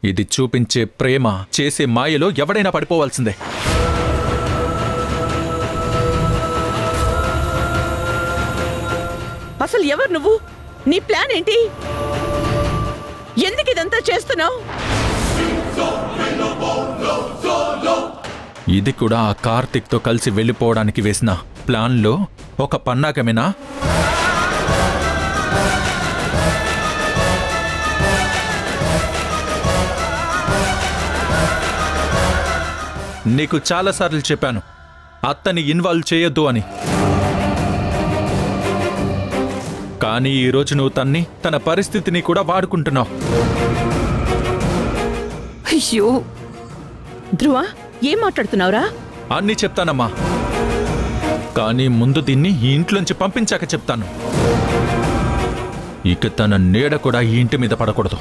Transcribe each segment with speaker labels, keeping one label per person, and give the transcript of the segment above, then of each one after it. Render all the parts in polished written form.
Speaker 1: ఇది చూపించే ప్రేమ చేసే మాయలో ఎవడైనా పడిపోవాల్సిందే.
Speaker 2: అసలు ఎవరు నువ్వు? నీ ప్లాన్ ఏంటి? ఎందుకు ఇదంతా చేస్తున్నావు?
Speaker 1: ఇది కూడా ఆ కార్తిక్తో కలిసి వెళ్ళిపోవడానికి వేసిన ప్లాన్లో ఒక పన్నాగమేనా? నీకు చాలాసార్లు చెప్పాను అత్తని ఇన్వాల్వ్ చేయొద్దు అని. కానీ ఈరోజు నువ్వు తన పరిస్థితిని కూడా వాడుకుంటున్నావు.
Speaker 2: అయ్యో ధ్రువ, ఏం మాట్లాడుతున్నావురా?
Speaker 1: అన్నీ చెప్తానమ్మా, కానీ ముందు దీన్ని ఈ ఇంట్లోంచి పంపించాక చెప్తాను. ఇక తన నీడ కూడా ఈ ఇంటి మీద పడకూడదు.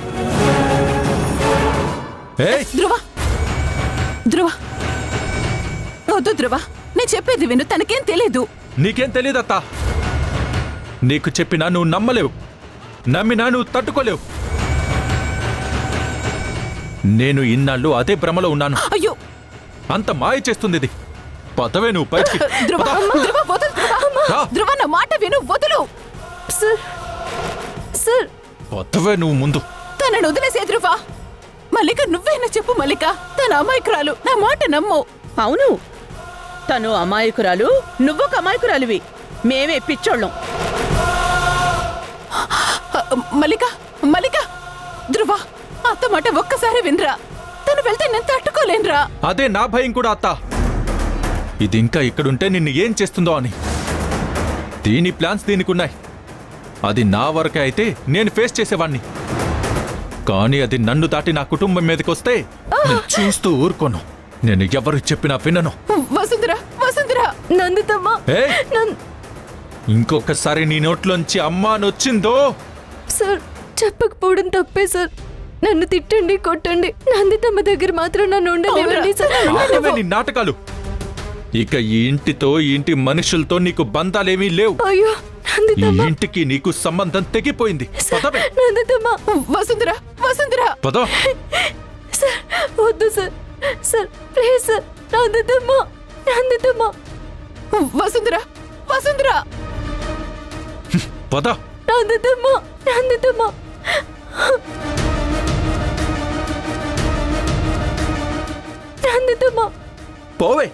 Speaker 3: ధ్రువ ధ్రువ వద్దు ధ్రువ, నేను చెప్పేది విను. తనకేం తెలీదు.
Speaker 1: నీకేం తెలీదత్తా. నీకు చెప్పినా నువ్వు నమ్మలేవు, నమ్మినా నువ్వు తట్టుకోలేవు. నేను ఇన్నాళ్ళు అదే భ్రమలో ఉన్నాను.
Speaker 3: అయ్యో,
Speaker 1: అంత మాయ చేస్తుంది ఇది. పదవే నువ్వు పైకి.
Speaker 3: ధ్రువ, నా మాట విను, వదులు.
Speaker 1: పదవే నువ్వు ముందు.
Speaker 3: తనను వదిలేసే ధ్రువ. మల్లిక, నువ్వేనా చెప్పు మల్లిక. తన అమాయకురాలు, నా మాట నమ్ము.
Speaker 2: అవును, తను అమాయకురాలు, నువ్వొక అమాయకురాలివి. మేమే పిచ్చోళ్ళం.
Speaker 3: మల్లిక, మల్లిక, ధ్రువ, అత్త మాట ఒక్కసారి వినరా. తను వెళ్తే నేను తట్టుకోలేనురా.
Speaker 1: అదే నా భయం కూడా అత్త. ఇది ఇంకా ఇక్కడుంటే నిన్ను ఏం చేస్తుందో అని. దీని ప్లాన్స్ దీనికున్నాయి. అది నా వరకే అయితే నేను ఫేస్ చేసేవాణ్ణి. కానీ అది నన్ను దాటి నా కుటుంబం మీదకొస్తే నేను చూస్తూ ఊరుకోను. నేను ఎవరు చెప్పినా వినను.
Speaker 3: వసుంధరా, వసుంధరా, నందితమ్మా.
Speaker 1: ఇంకొకసారి నీ నోట్లోంచి అమ్మా నొచ్చిందో.
Speaker 4: సార్, చెప్పకపోవడం తప్పే సార్. నన్ను తిట్టండి, కొట్టండి, నందితమ్మ దగ్గర మాత్రం నన్ను ఉండనివ్వండి సార్.
Speaker 1: నీ నాటకాలు. ఇక ఈ ఇంటితో, ఈ ఇంటి మనుషులతో నీకు బంధాలేమీ లేవు.
Speaker 4: అయ్యో,
Speaker 1: ఈ ఇంటికి నీకు సంబంధం తెగిపోయింది.
Speaker 3: వసుంధరా, వసుంధరా,
Speaker 1: పద.
Speaker 4: సార్, వద్దు సార్. Sir, please sir. నందితమ్మ, నందితమ్మ.
Speaker 3: వసుంధరా, వసుంధరా,
Speaker 1: పద.
Speaker 4: నందితమ్మ, నందితమ్మ. నందితమ్మ,
Speaker 1: పోవే.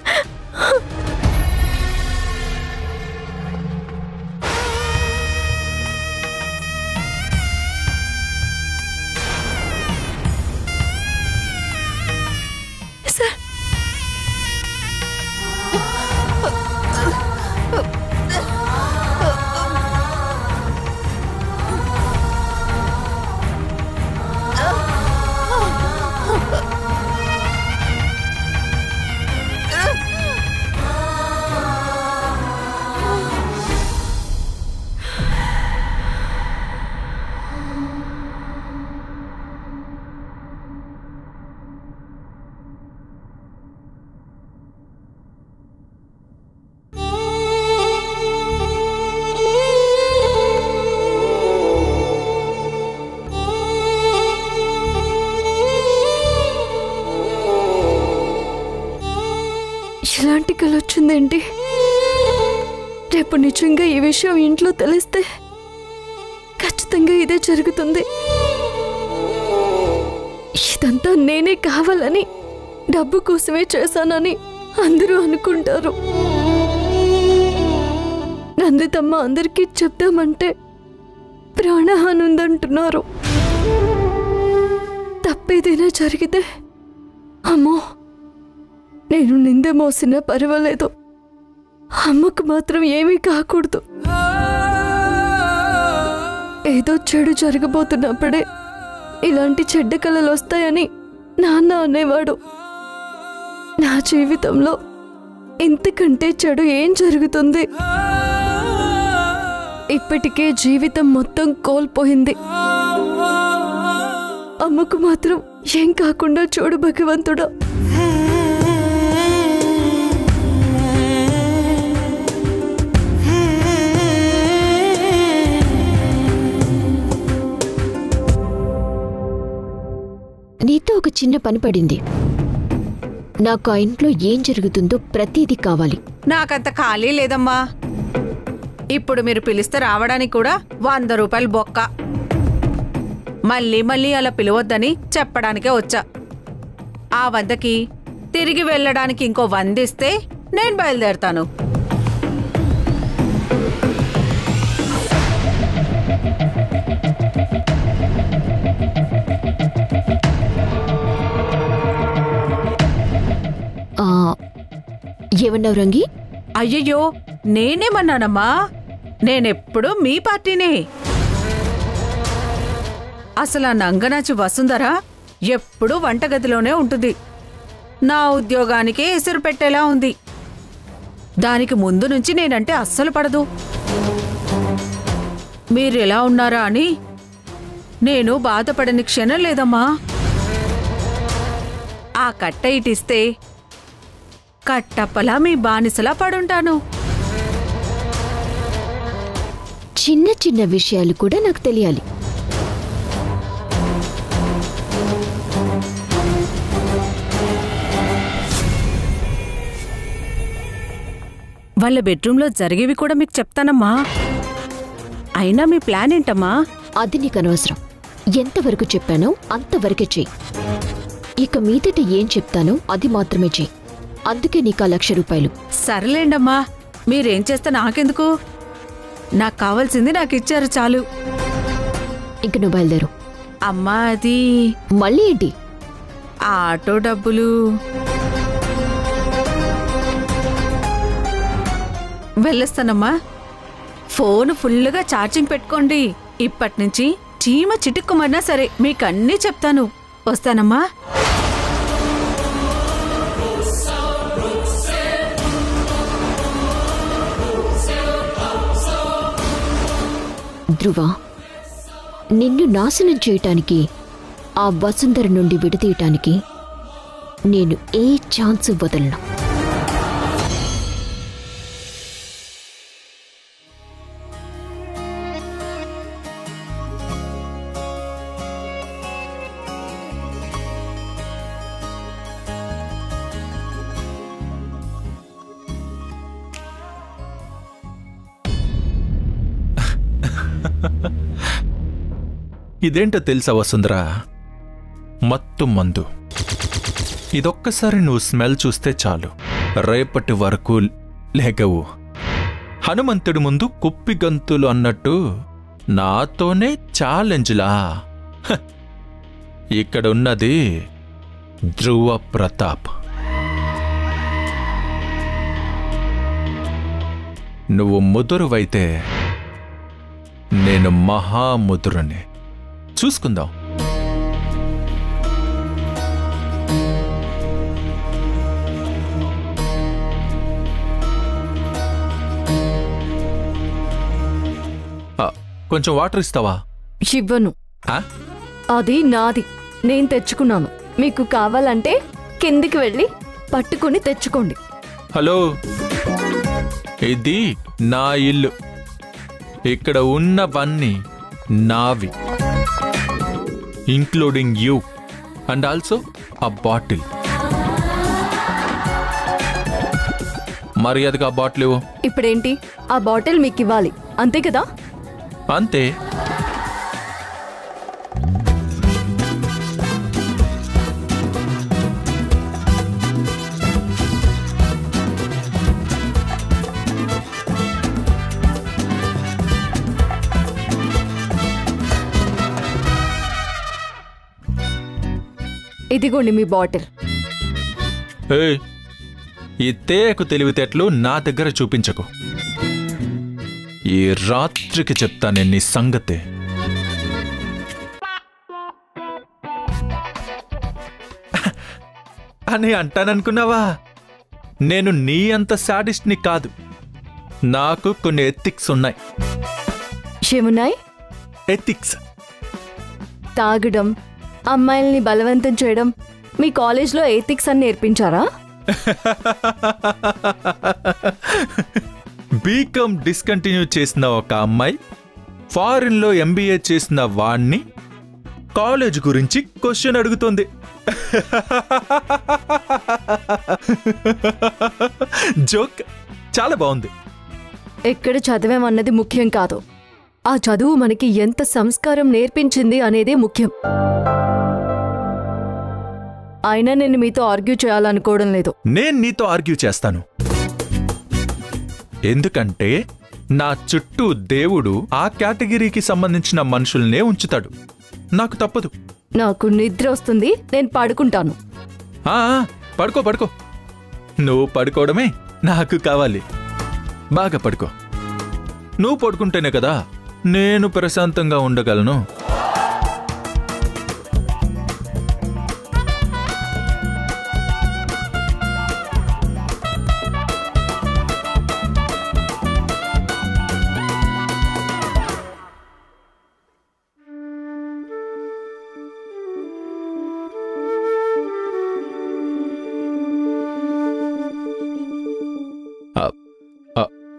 Speaker 4: సార్, ఇలాంటి కళ వచ్చిందేంటి? రేపు నిజంగా ఈ విషయం ఇంట్లో తెలిస్తే ఖచ్చితంగా ఇదే జరుగుతుంది. ఇదంతా నేనే కావాలని, డబ్బు కోసమే చేశానని అందరూ అనుకుంటారు. నందితమ్మ అందరికీ చెప్దామంటే ప్రాణహాని ఉందంటున్నారు. తప్పేదైనా జరిగితే అమ్మో, నేను నింద మోసినా పర్వాలేదు, అమ్మకు మాత్రం ఏమీ కాకూడదు. ఏదో చెడు జరగబోతున్నప్పుడే ఇలాంటి చెడ్డ కళలు వస్తాయని నాన్న అనేవాడు. నా జీవితంలో ఇంతకంటే చెడు ఏం జరుగుతుంది? ఇప్పటికే జీవితం మొత్తం కోల్పోయింది. అమ్మకు మాత్రం ఏం కాకుండా చూడు భగవంతుడా. చిన్న పని పడింది. నాకు ఆ ఇంట్లో ఏం జరుగుతుందో ప్రతిదీ కావాలి.
Speaker 5: నాకంత ఖాళీ లేదమ్మా. ఇప్పుడు మీరు పిలిస్తే రావడానికి కూడా 100 రూపాయలు బొక్క. మళ్ళీ మళ్ళీ అలా పిలవద్దని చెప్పడానికే వచ్చా. ఆ 100కి తిరిగి వెళ్ళడానికి ఇంకో 100 ఇస్తే నేను బయలుదేరతాను.
Speaker 4: ఏమన్నావు రంగి?
Speaker 5: అయ్యయ్యో, నేనేమన్నానమ్మా? నేనెప్పుడు మీ పార్టీనే. అసలు ఆ నంగనాచి వసుంధర ఎప్పుడూ వంటగదిలోనే ఉంటుంది. నా ఉద్యోగానికే ఎసురు పెట్టేలా ఉంది. దానికి ముందు నుంచి నేనంటే అస్సలు పడదు. మీరెలా ఉన్నారా అని నేను బాధపడని క్షణం లేదమ్మా. ఆ కట్ట ఇటిస్తే కట్టప్పలా మీ బానిసలా పడుంటాను.
Speaker 4: చిన్న చిన్న విషయాలు కూడా నాకు తెలియాలి.
Speaker 5: వాళ్ళ బెడ్రూమ్లో జరిగేవి కూడా మీకు చెప్తానమ్మా. అయినా మీ ప్లాన్ ఏంటమ్మా?
Speaker 4: అది నీకు అనవసరం. ఎంతవరకు చెప్పానో అంతవరకే చెయ్యి. ఇక మీదట ఏం చెప్తానో అది మాత్రమే చెయ్యి. అందుకే నీకు 1,00,000 రూపాయలు.
Speaker 5: సరేలేండమ్మా, మీరేం చేస్తే నాకెందుకు? నాకు కావాల్సింది నాకు ఇచ్చారు చాలు.
Speaker 4: ఇంక నువ్వు బయలుదేరు.
Speaker 5: అమ్మా, అది
Speaker 4: మళ్ళీ ఏంటి?
Speaker 5: ఆ ఆటో డబ్బులు. వెళ్ళొస్తానమ్మా. ఫోన్ ఫుల్గా ఛార్జింగ్ పెట్టుకోండి. ఇప్పటినుంచి చీమ చిటుక్కుమన్నా సరే మీకన్నీ చెప్తాను. వస్తానమ్మా.
Speaker 4: ధ్రువ, నిన్ను నాశనం చేయటానికి, ఆ వసుంధర నుండి విడదీయటానికి నేను ఏ ఛాన్స్ వదలను.
Speaker 1: ఇదేంటో తెలుసా వసుంధర? మత్తు మందు. ఇదొక్కసారి నువ్వు స్మెల్ చూస్తే చాలు, రేపటి వరకు లేగవు. హనుమంతుడి ముందు కుప్పి గంతులు అన్నట్టు నాతోనే ఛాలెంజ్లా. ఇక్కడ ఉన్నది ధ్రువ ప్రతాప్. నువ్వు ముదురువైతే నేను మహాముదురుని. చూసుకుందాం. కొంచెం వాటర్ ఇస్తావా?
Speaker 4: ఇవ్వను. అది నాది, నేను తెచ్చుకున్నాను. మీకు కావాలంటే కిందికి వెళ్ళి పట్టుకుని తెచ్చుకోండి.
Speaker 1: హలో, ఇది నా ఇల్లు. ఇక్కడ ఉన్నవన్నీ నావి, ఇంక్లూడింగ్ యూ అండ్ ఆల్సో ఆ బాటిల్. మర్యాదగా ఆ బాటిల్ ఇవ్వు.
Speaker 4: ఇప్పుడేంటి? ఆ బాటిల్ మీకు ఇవ్వాలి, అంతే కదా?
Speaker 1: అంతే.
Speaker 4: ఇదిగోండి మీ బాటిల్.
Speaker 1: ఈ తేకు తెలివితేటలు నా దగ్గర చూపించకు. ఈ రాత్రికి చెప్తానే నీ సంగతే. అని అంటాననుకున్నావా? నేను నీ అంత సాడిస్ట్ని కాదు. నాకు కొన్ని ఎథిక్స్ ఉన్నాయి.
Speaker 4: ఏమున్నాయి?
Speaker 1: ఎథిక్స్.
Speaker 4: తాగడం, అమ్మాయిల్ని బలవంతం చేయడం, మీ కాలేజ్లో ఎథిక్స్ అని నేర్పించారా?
Speaker 1: బీకామ్ డిస్కంటిన్యూ చేసిన ఒక అమ్మాయి, ఫారిన్లో MBA చేసిన వాణ్ణి కాలేజ్ గురించి క్వశ్చన్ అడుగుతోంది. జోక్ చాలా బాగుంది.
Speaker 6: ఎక్కడ చదివామన్నది ముఖ్యం కాదు, ఆ చదువు మనకి ఎంత సంస్కారం నేర్పించింది అనేదే ముఖ్యం. అయినా నేను మీతో ఆర్గ్యూ చేయాలనుకోవడం లేదు.
Speaker 1: నేను నీతో ఆర్గ్యూ చేస్తాను, ఎందుకంటే నా చుట్టూ దేవుడు ఆ కేటగిరీకి సంబంధించిన మనుషుల్నే ఉంచుతాడు. నాకు తప్పదు.
Speaker 6: నాకు నిద్ర వస్తుంది, నేను పడుకుంటాను.
Speaker 1: పడుకో పడుకో. నువ్వు పడుకోవడమే నాకు కావాలి. బాగా పడుకో. నువ్వు పడుకుంటేనే కదా నేను ప్రశాంతంగా ఉండగలను.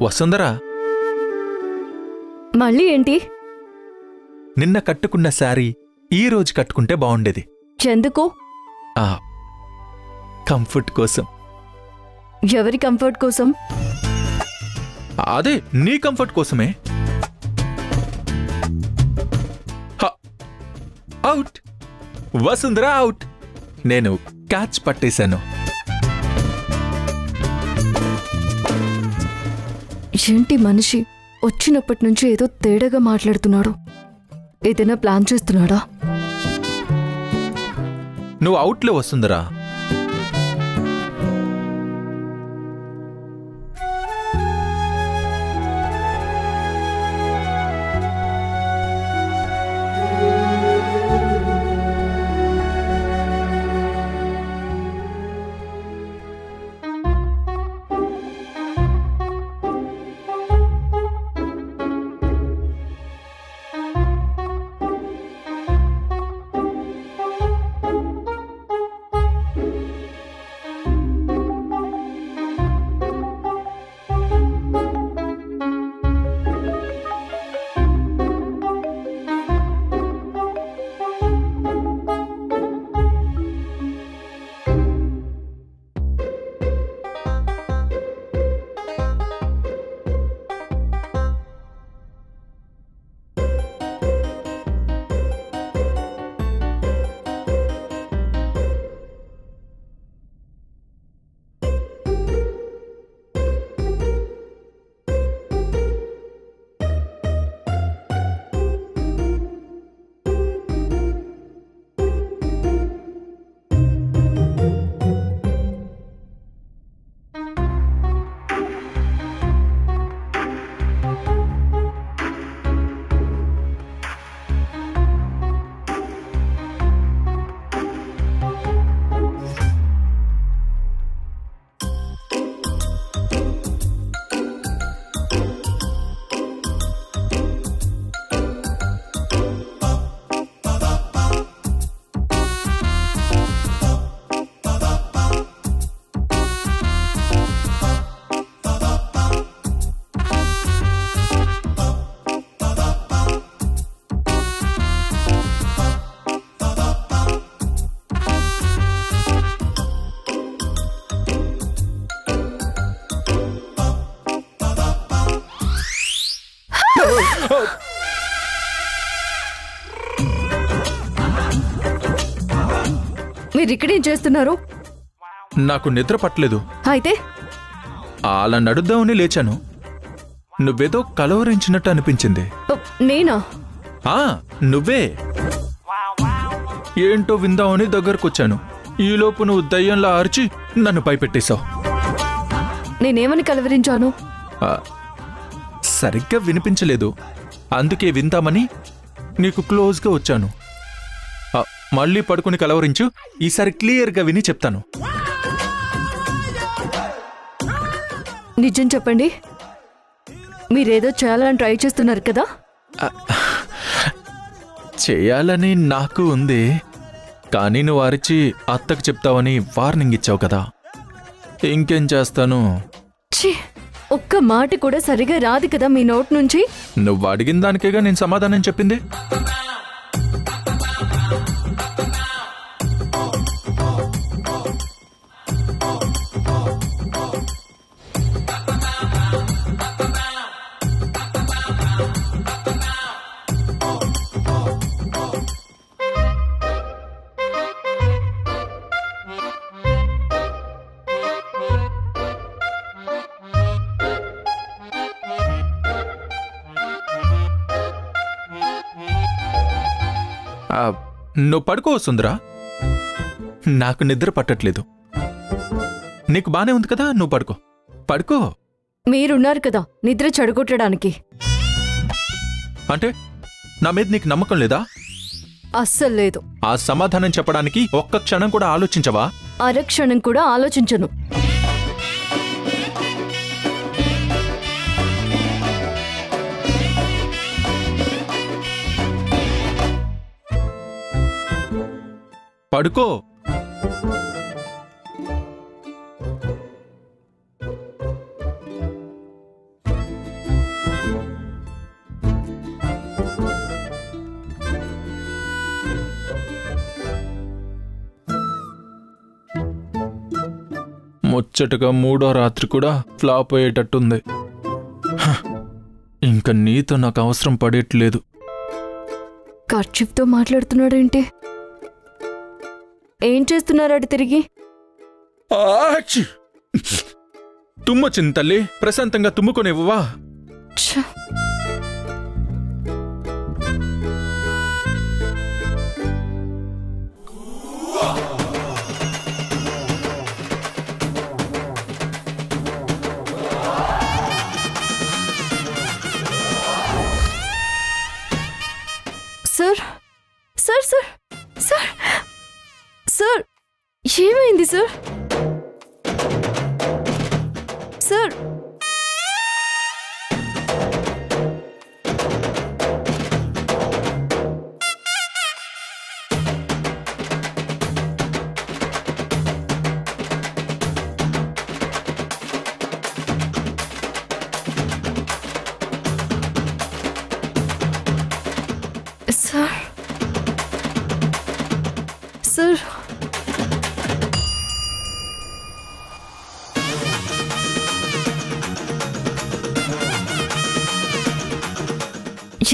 Speaker 1: వసుంధరా,
Speaker 6: మళ్ళీ ఏంటి?
Speaker 1: నిన్న కట్టుకున్న శారీ ఈ రోజు కట్టుకుంటే బాగుండేది.
Speaker 6: ఎందుకు?
Speaker 1: కంఫర్ట్ కోసం.
Speaker 6: ఎవరి కంఫర్ట్ కోసం?
Speaker 1: అదే నీ కంఫర్ట్ కోసమే. అవుట్ వసుంధరా, అవుట్. నేను క్యాచ్ పట్టేశాను.
Speaker 6: ఏంటి మనిషి వచ్చినప్పటి నుంచి ఏదో తేడాగా మాట్లాడుతున్నాడు? ఏదైనా ప్లాన్ చేస్తున్నాడా?
Speaker 1: నువ్వు అవుట్లో వసుంధరా.
Speaker 6: మీరు ఇక్కడేం చేస్తున్నారు?
Speaker 1: నాకు నిద్ర పట్టలేదు.
Speaker 6: అయితే
Speaker 1: అలా నడుద్దామని లేచాను. నువ్వేదో కలవరించినట్టు అనిపించింది.
Speaker 6: నేనా?
Speaker 1: నువ్వే. ఏంటో విందామని దగ్గరకొచ్చాను. ఈలోపు నువ్వు దయ్యంలా అరిచి నన్ను భయపెట్టేశావు.
Speaker 6: నేనేమని కలవరించాను?
Speaker 1: సరిగ్గా వినిపించలేదు, అందుకే విందామని నీకు క్లోజ్గా వచ్చాను. మళ్ళీ పడుకుని కలవరించు, ఈసారి క్లియర్గా విని చెప్తాను.
Speaker 6: నిజం చెప్పండి, మీరేదో చేయాలని ట్రై చేస్తున్నారు కదా?
Speaker 1: చేయాలని నాకు ఉంది, కానీ నువ్వు అరిచి అత్తకు చెప్తావని వార్నింగ్ ఇచ్చావు కదా, ఇంకేం చేస్తాను.
Speaker 6: ఒక్క మాట కూడా సరిగా రాదు కదా మీ నోట్ నుంచి.
Speaker 1: నువ్వు అడిగిన దానికేగా నేను సమాధానం చెప్పింది. నువ్వు పడుకో సుందరా, నాకు నిద్ర పట్టట్లేదు. నీకు బానే ఉంది కదా, నువ్వు పడుకో పడుకో.
Speaker 6: మీరున్నారు కదా నిద్ర చెడగొట్టడానికి.
Speaker 1: అంటే నా మీద నీకు నమ్మకం లేదా?
Speaker 6: అస్సలు లేదు.
Speaker 1: ఆ సమాధానం చెప్పడానికి ఒక్క క్షణం కూడా ఆలోచించవా?
Speaker 6: అరక్షణం కూడా ఆలోచించను.
Speaker 1: పడుకో. ముచ్చటగా 3వ రాత్రి కూడా ఫ్లాప్ అయ్యేటట్టుంది. ఇంకా నీతో నాకు అవసరం పడేట్లేదు.
Speaker 6: కర్చీఫ్తో మాట్లాడుతున్నాడేంటి? ఏం చేస్తున్నారాడు తిరిగి?
Speaker 1: తుమ్మొచ్చింది తల్లి, ప్రశాంతంగా తుమ్ముకొనివ్వవా?
Speaker 6: Sir sir sir sir sir ఏమైంది సార్? సార్ సార్ సార్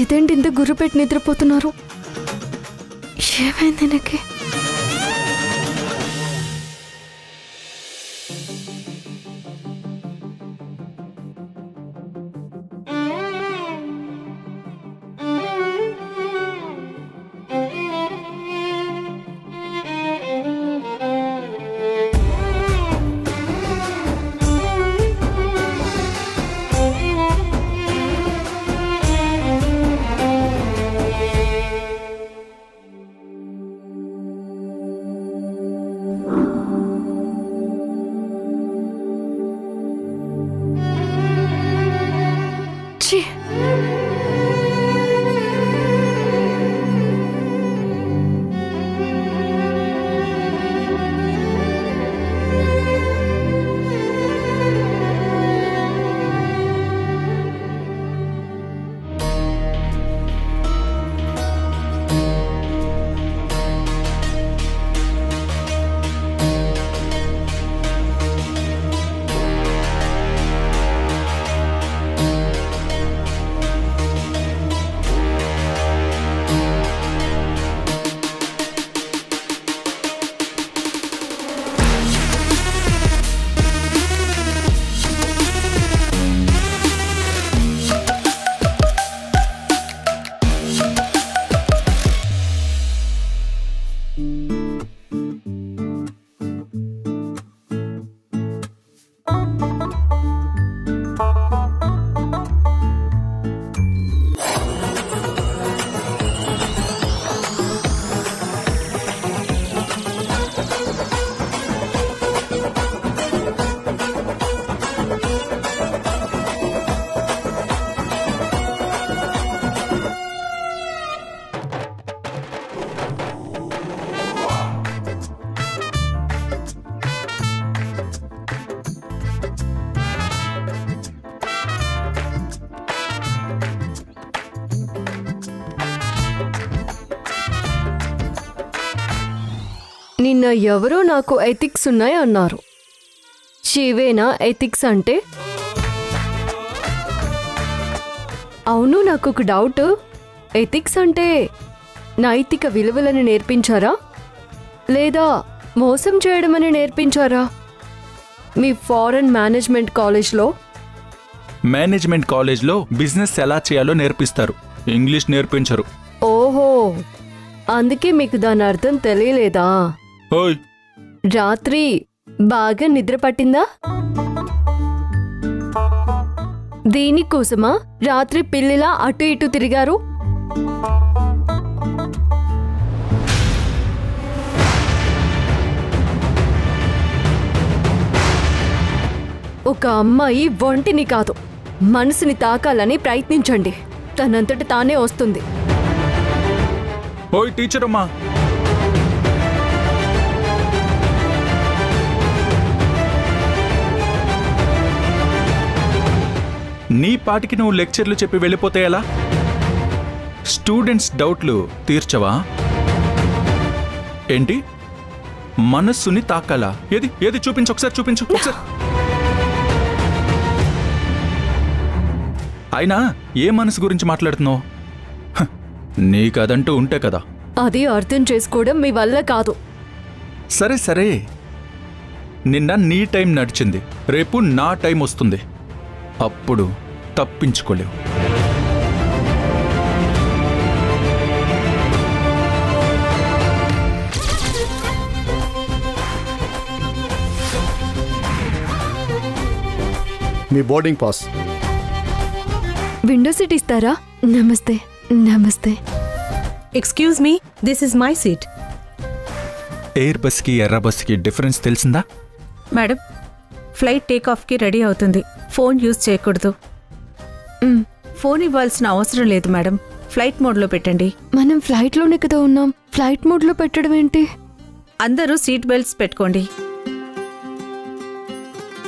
Speaker 6: ఇదేంటి ఇంత గుర్రు పెట్టి నిద్రపోతున్నారు? ఏమైంది నాకు? నిన్న ఎవరో నాకు ఎథిక్స్ ఉన్నాయి అన్నారు. శివేనా ఎథిక్స్ అంటే? అవును, నాకు ఒక డౌట్. ఎథిక్స్ అంటే నైతిక విలువలను నేర్పించారా లేదా మోసం చేయడం అని నేర్పించారా మీ ఫారెన్ మేనేజ్మెంట్ కాలేజ్లో?
Speaker 1: మేనేజ్మెంట్ కాలేజ్లో బిజినెస్ ఎలా చేయాలో నేర్పిస్తారు, ఇంగ్లీష్ నేర్పించరు.
Speaker 6: ఓహో, అందుకే మీకు దాని అర్థం తెలియలేదా?
Speaker 1: ఓయ్
Speaker 6: రాత్రి బాగా నిద్ర పట్టిందా? దీనికోసమా రాత్రి పిల్లిలా అటు ఇటు తిరిగారు? ఒక అమ్మాయి ఒంటిని కాదు మనసుని తాకాలని ప్రయత్నించండి. తనంతట తానే వస్తుంది.
Speaker 1: ఓయ్ టీచర్ అమ్మా, నీ పాటికి నువ్వు లెక్చర్లు చెప్పి వెళ్ళిపోతే ఎలా? స్టూడెంట్స్ డౌట్లు తీర్చవా ఏంటి? మనస్సుని తాకాలా? ఏది ఏది చూపించు, ఒకసారి చూపించు ఒకసారి. అయినా ఏ మనసు గురించి మాట్లాడుతున్నావు? నీకదంటూ ఉంటే కదా.
Speaker 6: అది అర్థం చేసుకోవడం మీ వల్ల కాదు.
Speaker 1: సరే సరే, నిన్న నీ టైం నడిచింది, రేపు నా టైం వస్తుంది, అప్పుడు తప్పించుకోలేవు.
Speaker 7: మీ బోర్డింగ్ పాస్.
Speaker 6: విండో సీట్ ఇస్తారా? నమస్తే. నమస్తే.
Speaker 5: Excuse me, this is my seat.
Speaker 1: Air బస్కి ఎర్ర బస్కి డిఫరెన్స్ తెలిసిందా?
Speaker 5: మేడం, ఫ్లైట్ టేక్ ఆఫ్కి రెడీ అవుతుంది. ఫోన్ యూజ్ చేయకూడదు. ఫోన్ ఇవ్వాల్సిన అవసరం లేదు మేడం. ఫ్లైట్ మోడ్లో పెట్టండి.
Speaker 6: మనం ఫ్లైట్లోనే కదా ఉన్నాం. ఫ్లైట్ మోడ్లో పెట్టడం ఏంటి?
Speaker 5: అందరూ సీట్ బెల్ట్స్ పెట్టుకోండి.